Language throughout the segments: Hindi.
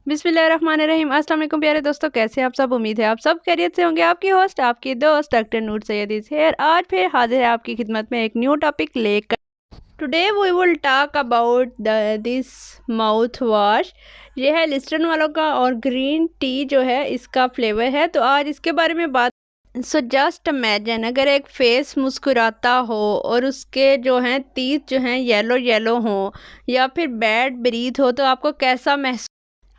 बिस्मिल्लाहिर्रहमानिर्रहीम। अस्सलाम वालेकुम प्यारे दोस्तों, कैसे आप सब? उम्मीद है आप सब खैरियत से होंगे। आपकी होस्ट आपकी दोस्त doctor Noor Syed is here. आज फिर हाजिर है आपकी खिदमत में एक न्यू टॉपिक लेकर। Today we will talk about this mouth wash. ये है लिस्टर्न वालों का और ग्रीन टी जो है इसका फ्लेवर है, तो आज इसके बारे में बात। सो जस्ट इमेजिन अगर एक फेस मुस्कुराता हो और उसके जो हैं टीथ जो हैं येलो येलो हो या फिर बैड ब्रीथ हो, तो आपको कैसा महसूस।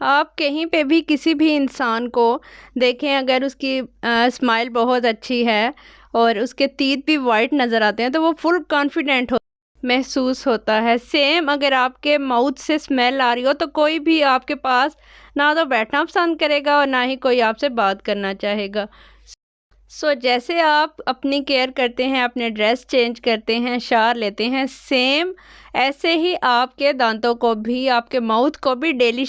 आप कहीं पे भी किसी भी इंसान को देखें, अगर उसकी स्माइल बहुत अच्छी है और उसके तीत भी वाइट नज़र आते हैं, तो वो फुल कॉन्फिडेंट हो महसूस होता है। सेम अगर आपके माउथ से स्मेल आ रही हो, तो कोई भी आपके पास ना तो बैठना पसंद करेगा और ना ही कोई आपसे बात करना चाहेगा। जैसे आप अपनी केयर करते हैं, अपने ड्रेस चेंज करते हैं, शावर लेते हैं, सेम ऐसे ही आपके दांतों को भी, आपके माउथ को भी डेली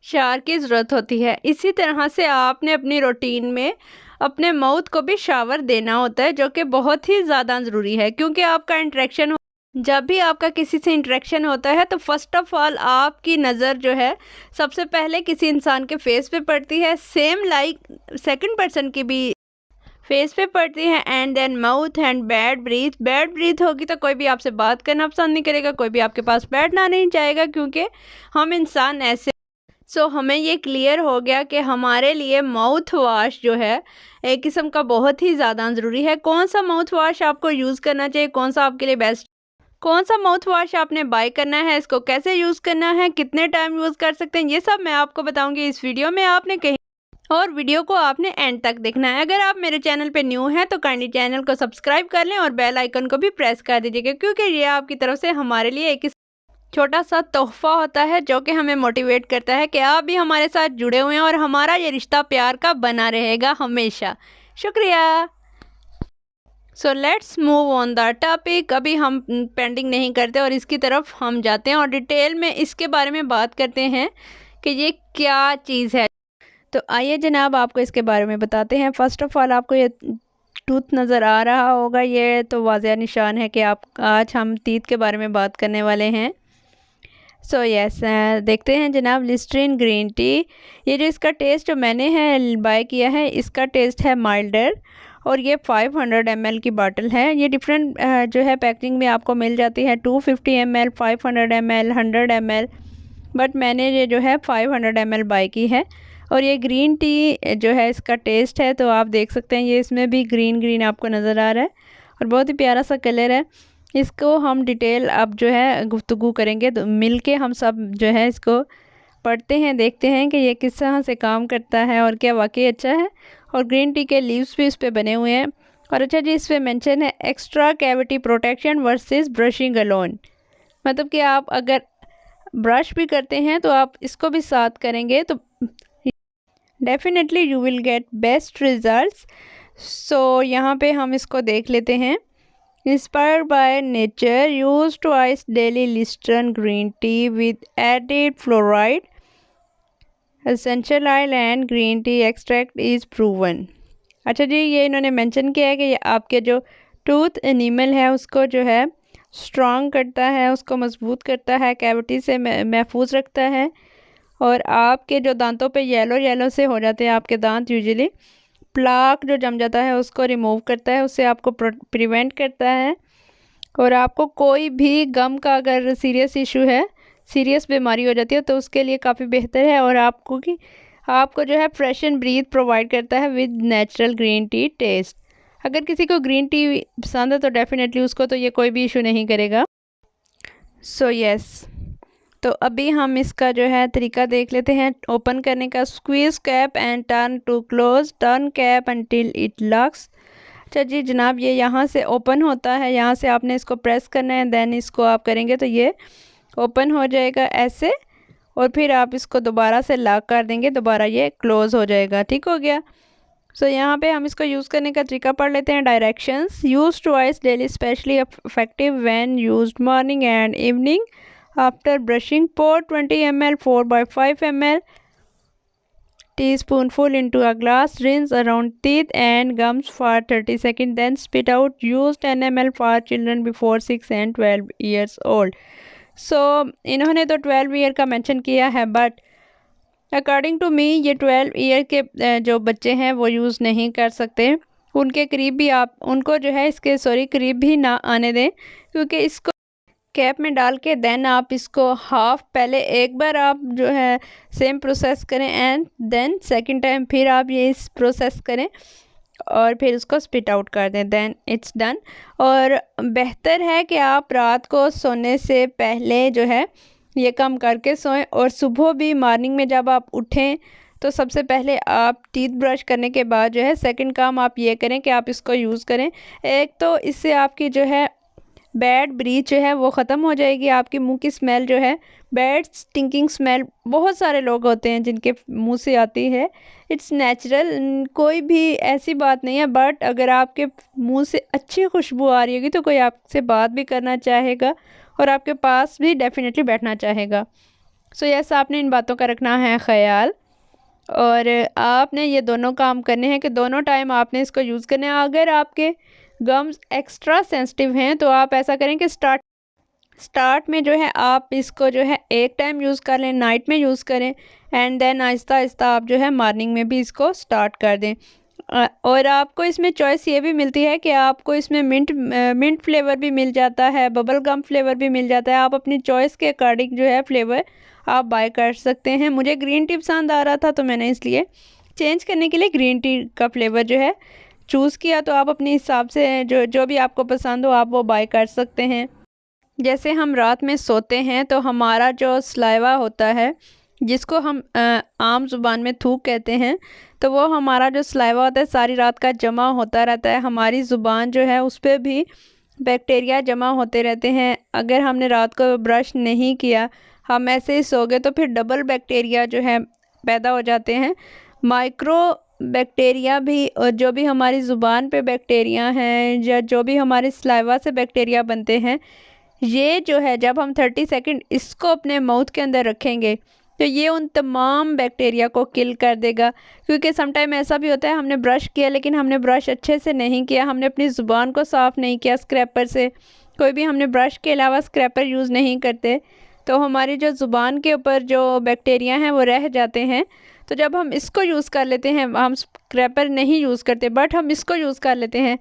शावर की ज़रूरत होती है। इसी तरह से आपने अपनी रूटीन में अपने माउथ को भी शावर देना होता है, जो कि बहुत ही ज़्यादा ज़रूरी है, क्योंकि आपका इंटरेक्शन जब भी आपका किसी से इंटरेक्शन होता है, तो फर्स्ट ऑफ ऑल आपकी नज़र जो है सबसे पहले किसी इंसान के फेस पे पड़ती है, सेम लाइक सेकंड पर्सन की भी फेस पे पड़ती है, and then mouth and bad breath होगी तो कोई भी आपसे बात करना पसंद नहीं करेगा, कोई भी आपके पास बैठना नहीं चाहेगा, क्योंकि हम इंसान ऐसे। हमें ये क्लियर हो गया कि हमारे लिए माउथ वॉश जो है एक किस्म का बहुत ही ज़्यादा ज़रूरी है। कौन सा माउथ वॉश आपको यूज़ करना चाहिए, कौन सा आपके लिए बेस्ट, कौन सा माउथ वॉश आपने बाय करना है, इसको कैसे यूज़ करना है, कितने टाइम यूज़ कर सकते हैं, ये सब मैं आपको बताऊंगी इस वीडियो में। आपने कहीं और वीडियो को आपने एंड तक देखना है। अगर आप मेरे चैनल पे न्यू हैं तो काइंडली चैनल को सब्सक्राइब कर लें और बेल आइकन को भी प्रेस कर दीजिएगा, क्योंकि ये आपकी तरफ से हमारे लिए एक छोटा सा तोहफा होता है, जो कि हमें मोटिवेट करता है कि आप भी हमारे साथ जुड़े हुए हैं और हमारा ये रिश्ता प्यार का बना रहेगा हमेशा। शुक्रिया। Let's move on the topic. अभी हम पेंडिंग नहीं करते और इसकी तरफ हम जाते हैं और डिटेल में इसके बारे में बात करते हैं कि ये क्या चीज़ है। तो आइए जनाब, आपको इसके बारे में बताते हैं। फ़र्स्ट ऑफ़ ऑल आपको ये टूथ नज़र आ रहा होगा, ये तो वाज़ेह निशान है कि आप आज हम टीथ के बारे में बात करने वाले हैं। यस, देखते हैं जनाब, लिस्ट्रीन ग्रीन टी। ये जो इसका टेस्ट जो मैंने है बाय किया है, इसका टेस्ट है माइल्डर और ये 500 ml की बॉटल है। ये डिफरेंट जो है पैकिंग में आपको मिल जाती है, 250 ml, 500 ml, 100 ml, बट मैंने ये जो है 500 ml बाय की है। और ये ग्रीन टी जो है इसका टेस्ट है, तो आप देख सकते हैं ये इसमें भी ग्रीन ग्रीन आपको नज़र आ रहा है और बहुत ही प्यारा सा कलर है। इसको हम डिटेल अब जो है गुफ्तगू करेंगे, तो मिल के हम सब जो है इसको पढ़ते हैं, देखते हैं कि ये किस तरह से काम करता है और क्या वाकई अच्छा है। और ग्रीन टी के लीव्स भी इस पर बने हुए हैं। और अच्छा जी, इस पर मेंशन है extra cavity protection versus brushing alone, मतलब कि आप अगर ब्रश भी करते हैं तो आप इसको भी साथ करेंगे तो definitely you will get best results. यहाँ पे हम इसको देख लेते हैं। Inspired by nature, use twice daily Listerine green tea with added fluoride, essential oil and green tea extract is proven। अच्छा जी, ये इन्होंने मेंशन किया है कि ये आपके जो टूथ एनिमल है उसको जो है स्ट्रॉन्ग करता है, उसको मजबूत करता है, कैविटी से महफूज रखता है और आपके जो दांतों पे येलो येलो से हो जाते हैं आपके दांत, यूजुअली प्लाक जो जम जाता है उसको रिमूव करता है, उससे आपको प्रिवेंट करता है। और आपको कोई भी गम का अगर सीरियस इशू है, सीरियस बीमारी हो जाती है, तो उसके लिए काफ़ी बेहतर है। और आपको जो है फ्रेश एंड ब्रीथ प्रोवाइड करता है with natural green tea taste. अगर किसी को ग्रीन टी पसंद है तो डेफिनेटली उसको तो ये कोई भी इशू नहीं करेगा। यस, तो अभी हम इसका जो है तरीका देख लेते हैं ओपन करने का। Squeeze cap and turn to close, turn cap until it locks. अच्छा जी जनाब, ये यहाँ से ओपन होता है, यहाँ से आपने इसको प्रेस करना है, देन इसको आप करेंगे तो ये ओपन हो जाएगा ऐसे, और फिर आप इसको दोबारा से लॉक कर देंगे, दोबारा ये क्लोज़ हो जाएगा। ठीक हो गया। यहाँ पे हम इसको यूज़ करने का तरीका पढ़ लेते हैं। Directions, use twice daily, specially effective when used morning and evening after brushing. pour 20 ml 4/5 ml teaspoonful into a glass, rinse around teeth and gums for 30 seconds, then spit out. Use 10 ml for children before 6 and 12 years old। इन्होंने तो 12 ईयर का मेंशन किया है, बट अकॉर्डिंग टू मी ये 12 ईयर के जो बच्चे हैं वो यूज़ नहीं कर सकते। उनके करीब भी आप उनको जो है इसके करीब भी ना आने दें, क्योंकि इसको कैप में डाल के देन आप इसको हाफ़ पहले एक बार आप जो है सेम प्रोसेस करें एंड देन सेकंड टाइम फिर आप ये इस प्रोसेस करें और फिर उसको स्पिट आउट कर दें, देन इट्स डन। और बेहतर है कि आप रात को सोने से पहले जो है ये काम करके सोएं, और सुबह भी मॉर्निंग में जब आप उठें तो सबसे पहले आप टीथ ब्रश करने के बाद जो है सेकंड काम आप ये करें कि आप इसको यूज़ करें। एक तो इससे आपकी जो है बैड ब्रीथ जो है वो ख़त्म हो जाएगी, आपके मुंह की स्मेल जो है बैड स्टिंकिंग स्मेल बहुत सारे लोग होते हैं जिनके मुंह से आती है, इट्स नेचुरल, कोई भी ऐसी बात नहीं है। बट अगर आपके मुंह से अच्छी खुशबू आ रही होगी तो कोई आपसे बात भी करना चाहेगा और आपके पास भी डेफिनेटली बैठना चाहेगा। सो यस, आपने इन बातों का रखना है ख़याल, और आपने ये दोनों काम करने हैं कि दोनों टाइम आपने इसको यूज़ करना है। अगर आपके गम्स एक्स्ट्रा सेंसिटिव हैं तो आप ऐसा करें कि स्टार्ट में जो है आप इसको जो है एक टाइम यूज़ कर लें, नाइट में यूज़ करें, एंड देन आहिस्ता आहिस्ता आप जो है मॉर्निंग में भी इसको स्टार्ट कर दें। और आपको इसमें चॉइस ये भी मिलती है कि आपको इसमें मिंट फ्लेवर भी मिल जाता है, बबल गम फ्लेवर भी मिल जाता है। आप अपनी चॉइस के अकॉर्डिंग जो है फ्लेवर आप बाय कर सकते हैं। मुझे ग्रीन टी पसंद आ रहा था तो मैंने इसलिए चेंज करने के लिए ग्रीन टी का फ्लेवर जो है चूज़ किया। तो आप अपने हिसाब से जो भी आपको पसंद हो आप वो बाय कर सकते हैं। जैसे हम रात में सोते हैं तो हमारा जो सलाइवा होता है, जिसको हम आम ज़ुबान में थूक कहते हैं, तो वो हमारा जो सलाइवा होता है सारी रात का जमा होता रहता है। हमारी ज़ुबान जो है उस पर भी बैक्टीरिया जमा होते रहते हैं। अगर हमने रात को ब्रश नहीं किया, हम ऐसे ही सो गए, तो फिर डबल बैक्टीरिया जो है पैदा हो जाते हैं। माइक्रो बैक्टीरिया भी, और जो भी हमारी ज़ुबान पे बैक्टीरिया हैं या जो भी हमारे सलाइवा से बैक्टीरिया बनते हैं, ये जो है जब हम 30 सेकंड इसको अपने माउथ के अंदर रखेंगे तो ये उन तमाम बैक्टीरिया को किल कर देगा। क्योंकि समटाइम ऐसा भी होता है हमने ब्रश किया लेकिन हमने ब्रश अच्छे से नहीं किया, हमने अपनी ज़ुबान को साफ़ नहीं किया स्क्रैपर से, कोई भी हमने ब्रश के अलावा स्क्रैपर यूज़ नहीं करते, तो हमारी जो ज़ुबान के ऊपर जो बैक्टीरिया हैं वो रह जाते हैं। तो जब हम इसको यूज़ कर लेते हैं, हम स्क्रैपर नहीं यूज़ करते बट हम इसको यूज़ कर लेते हैं,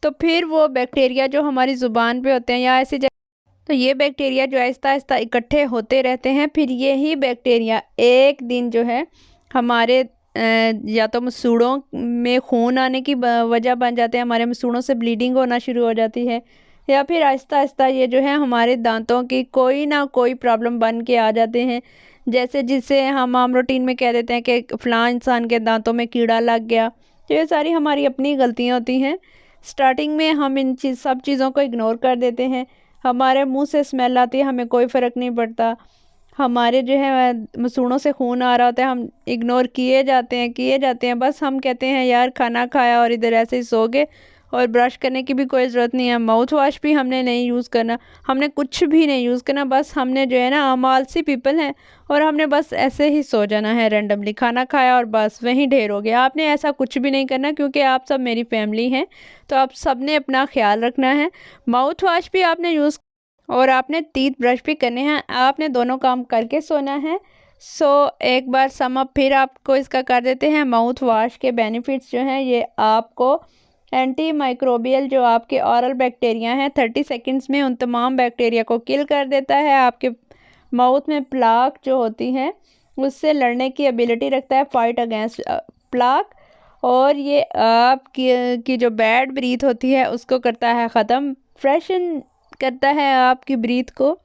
तो फिर वो बैक्टीरिया जो हमारी ज़ुबान पे होते हैं या ऐसी जगह, तो ये बैक्टीरिया जो आहिस्ता आहिस्ता इकट्ठे होते रहते हैं। फिर यही बैक्टीरिया एक दिन जो है हमारे या तो मसूड़ों में खून आने की वजह बन जाते हैं, हमारे मसूड़ों से ब्लीडिंग होना शुरू हो जाती है, या फिर आहिस्ता आहिस्ता ये जो है हमारे दांतों की कोई ना कोई प्रॉब्लम बन के आ जाते हैं। जैसे जिसे हम आम रूटीन में कह देते हैं कि फ़लाँ इंसान के दांतों में कीड़ा लग गया। तो ये सारी हमारी अपनी गलतियाँ होती हैं। स्टार्टिंग में हम इन सब चीज़ों को इग्नोर कर देते हैं, हमारे मुंह से स्मेल आती है, हमें कोई फ़र्क नहीं पड़ता, हमारे जो है मसूड़ों से खून आ रहा होता है, हम इग्नोर किए जाते हैं। बस हम कहते हैं यार खाना खाया और इधर ऐसे ही सो गए, और ब्रश करने की भी कोई ज़रूरत नहीं है, माउथ वॉश भी हमने नहीं यूज़ करना, हमने कुछ भी नहीं यूज़ करना। बस हमने जो है ना, हम आलसी पीपल हैं और हमने बस ऐसे ही सो जाना है, रैंडमली खाना खाया और बस वहीं ढेर हो गया। आपने ऐसा कुछ भी नहीं करना, क्योंकि आप सब मेरी फैमिली हैं, तो आप सब ने अपना ख्याल रखना है। माउथ वॉश भी आपने यूज़ और आपने टीथ ब्रश भी करने हैं, आपने दोनों काम करके सोना है। एक बार सम अप फिर आपको इसका कर देते हैं। माउथ वॉश के बेनिफिट्स जो हैं, ये आपको एंटी माइक्रोबियल जो आपके ऑरल बैक्टीरिया हैं 30 सेकंड्स में उन तमाम बैक्टीरिया को किल कर देता है। आपके माउथ में प्लाक जो होती हैं उससे लड़ने की एबिलिटी रखता है, फाइट अगेंस्ट प्लाक, और ये आपकी जो बैड ब्रीथ होती है उसको करता है ख़त्म, फ्रेशन करता है, आपकी ब्रीथ को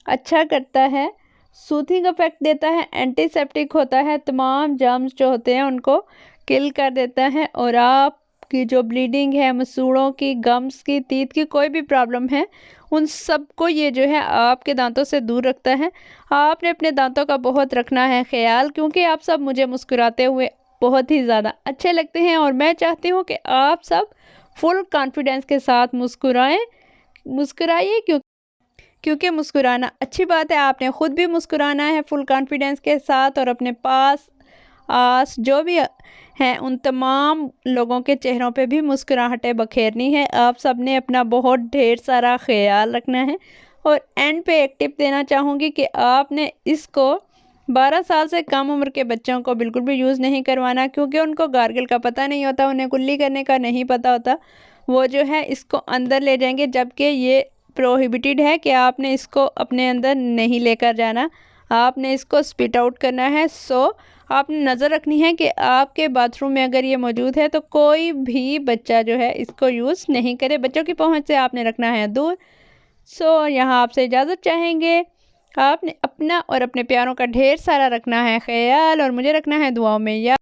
अच्छा करता है, सूथिंग इफेक्ट देता है, एंटीसेप्टिक होता है, तमाम जर्म्स जो होते हैं उनको किल कर देता है, और आपकी जो ब्लीडिंग है, मसूड़ों की, गम्स की, टीथ की कोई भी प्रॉब्लम है उन सब को ये जो है आपके दांतों से दूर रखता है। आपने अपने दांतों का बहुत रखना है ख्याल, क्योंकि आप सब मुझे मुस्कुराते हुए बहुत ही ज़्यादा अच्छे लगते हैं, और मैं चाहती हूँ कि आप सब फुल कॉन्फिडेंस के साथ मुस्कुराइए, क्योंकि मुस्कुराना अच्छी बात है। आपने ख़ुद भी मुस्कुराना है फुल कॉन्फिडेंस के साथ, और अपने पास आस जो भी हैं उन तमाम लोगों के चेहरों पे भी मुस्कुराहटें बखेरनी है। आप सब ने अपना बहुत ढेर सारा ख्याल रखना है। और एंड पे एक टिप देना चाहूँगी कि आपने इसको 12 साल से कम उम्र के बच्चों को बिल्कुल भी यूज़ नहीं करवाना, क्योंकि उनको गार्गल का पता नहीं होता, उन्हें कुल्ली करने का नहीं पता होता। वो जो है इसको अंदर ले जाएंगे, जबकि ये प्रोहिबिटेड है कि आपने इसको अपने अंदर नहीं लेकर जाना, आपने इसको स्पिट आउट करना है। सो आपने नज़र रखनी है कि आपके बाथरूम में अगर ये मौजूद है तो कोई भी बच्चा जो है इसको यूज़ नहीं करे, बच्चों की पहुंच से आपने रखना है दूर। सो यहाँ आपसे इजाज़त चाहेंगे। आपने अपना और अपने प्यारों का ढेर सारा रखना है ख्याल, और मुझे रखना है दुआओं में। या